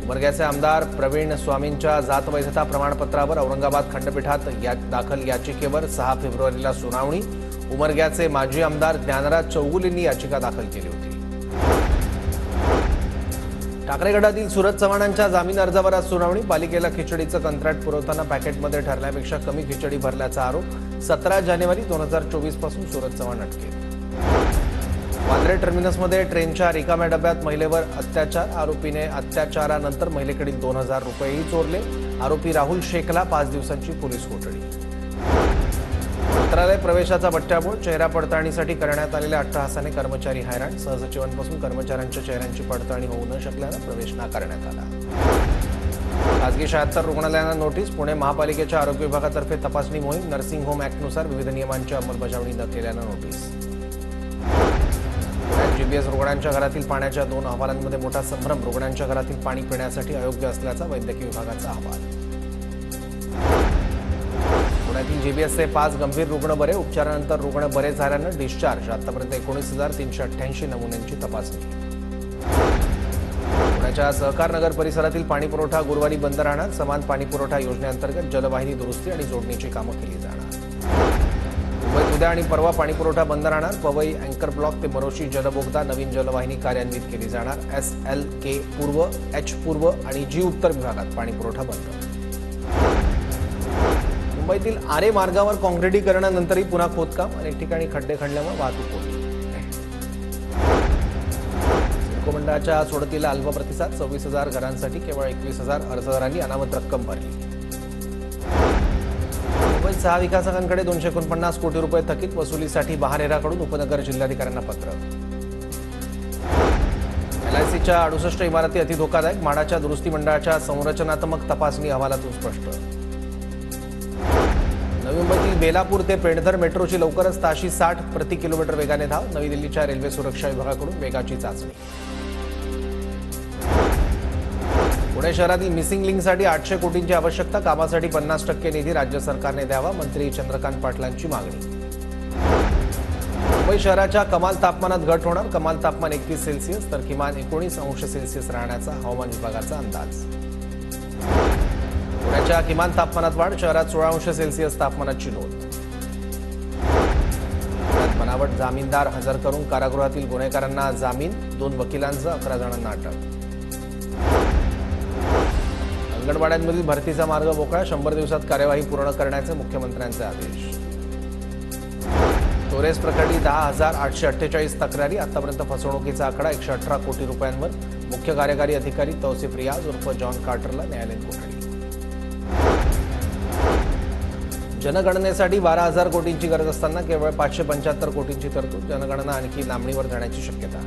उमरग्याचे आमदार प्रवीण स्वामींच्या जात वैधता प्रमाणपत्रावर औरंगाबाद खंडपीठात दाखल याचिकेवर 6 फेब्रुवारीला सुनावणी। उमरग्याचे माजी आमदार ज्ञानराज चौगुलेंनी याचिका दाखल केली होती। ठाकरे गटातील सूरज चव्हाणांच्या जामीन अर्जावर आज सुनावणी। पालिकेला खिचडीचं कंत्राट पुरवताना पॅकेटमध्ये ठरल्यापेक्षा कमी खिचडी भरल्याचा आरोप। 17 जानेवारी 2024 पासून सूरज चव्हाण अटकेत। वांद्रे टर्मिनसमध्ये ट्रेनच्या रिकाम्या डब्यात महिलेवर अत्याचार। आरोपीने अत्याचारानंतर महिलेकडील 2000 रुपयेही चोरले। आरोपी राहुल शेखला 5 दिवसांची पोलीस कोठडी। मंत्रालय प्रवेशाचा बट्ट्याबोळ। चेहरा पडताळणीसाठी करण्यात आलेल्या अट्टहासाने कर्मचारी हैराण। सहसचिवांपासून कर्मचाऱ्यांच्या चेहऱ्यांची पडताळणी होऊ न शकल्यानं प्रवेश नाकारण्यात आला। खासगी 76 रुग्णालयांना नोटीस। पुणे महापालिकेच्या आरोग्य विभागातर्फे तपासणी मोहीम। नर्सिंग होम ॲक्टनुसार विविध नियमांची अंमलबजावणी न केल्यानं नोटीस। जीबीएस रुग्णांच्या घरातील पाण्याच्या 2 अहवालांमध्ये मोठा संभ्रम। रुग्णांच्या घरातील पाणी पिण्यासाठी अयोग्य असल्याचा वैद्यकीय विभागाचा अहवाल। पुण्यातील जीबीएसचे 5 गंभीर रुग्ण बरे। उपचारानंतर रुग्ण बरे झाल्यानं डिस्चार्ज। आतापर्यंत 19,388 नमुन्यांची तपासणी। पुण्याच्या सहकार नगर परिसरातील पाणी पुरवठा गुरुवारी बंद राहणार। समान पाणी पुरवठा योजनेअंतर्गत जलवाहिनी दुरुस्ती आणि जोडणीची कामं केली जाणार। मुंबईत उद्या आणि परवा पाणी पुरवठा बंद राहणार। पवई अँकर ब्लॉक ते मोरोशी जलबोगदा नवीन जलवाहिनी कार्यान्वित केली जाणार। SLK पूर्व, H पूर्व आणि G उत्तर विभागात पाणी पुरवठा बंद। मुंबईतील आरे मार्गावर काँक्रिटीकरणानंतरही पुन्हा खोदकाम। अनेक ठिकाणी खड्डे खणल्यामुळे वाहतूक कोंडी। सिडको मंडळाच्या सोडतीला अल्प प्रतिसाद। 26,000 घरांसाठी केवळ 21,000 अर्जदारांनी अनामत रक्कम भरली। मुंबईत 6 विकासकांकडे 249 कोटी रुपये थकीत। वसुलीसाठी बहानेराकडून उपनगर जिल्हाधिकाऱ्यांना पत्र। LICच्या 68 इमारती अतिधोकादायक। म्हाडाच्या दुरुस्ती मंडळाच्या संरचनात्मक तपासणी अहवालातून स्पष्ट। नवी मुंबईतील बेलापूर ते पेणधर मेट्रोची लवकरच ताशी 60 प्रति किलोमीटर वेगाने धाव। नवी दिल्लीच्या रेल्वे सुरक्षा विभागाकडून वेगाची चाचणी। पुणे शहरातील मिसिंग लिंकसाठी 800 कोटींची आवश्यकता। कामासाठी 50% निधी राज्य सरकारने द्यावा। मंत्री चंद्रकांत पाटलांची मागणी। मुंबई शहराच्या कमाल तापमानात घट होणार। कमाल तापमान 31 सेल्सिअस तर किमान 19 अंश सेल्सिअस राहण्याचा हवामान विभागाचा अंदाज। पुण्याच्या किमान तापमानात वाढ। शहरात 16 अंश सेल्सिअस तापमानाची नोंद। पुण्यात बनावट जामीनदार हजर करून कारागृहातील गुन्हेगारांना जामीन। 2 वकिलांसह 11 जणांना अटक। अंगणवाड्यांमधील भरतीचा मार्ग मोकळा। 100 दिवसात कार्यवाही पूर्ण करण्याचे मुख्यमंत्र्यांचे आदेश। स्टोरेज प्रकरणी 10,848 तक्रारी। आतापर्यंत फसवणुकीचा आकडा 118 कोटी रुपयांवर। मुख्य कार्यकारी अधिकारी तौसिफ रियाज उर्फ जॉन कार्टरला न्यायालयीन कोठडी। जनगणनेसाठी 12,000 कोटींची गरज असताना केवळ 575 कोटींची तरतूद। जनगणना आणखी लांबणीवर जाण्याची शक्यता।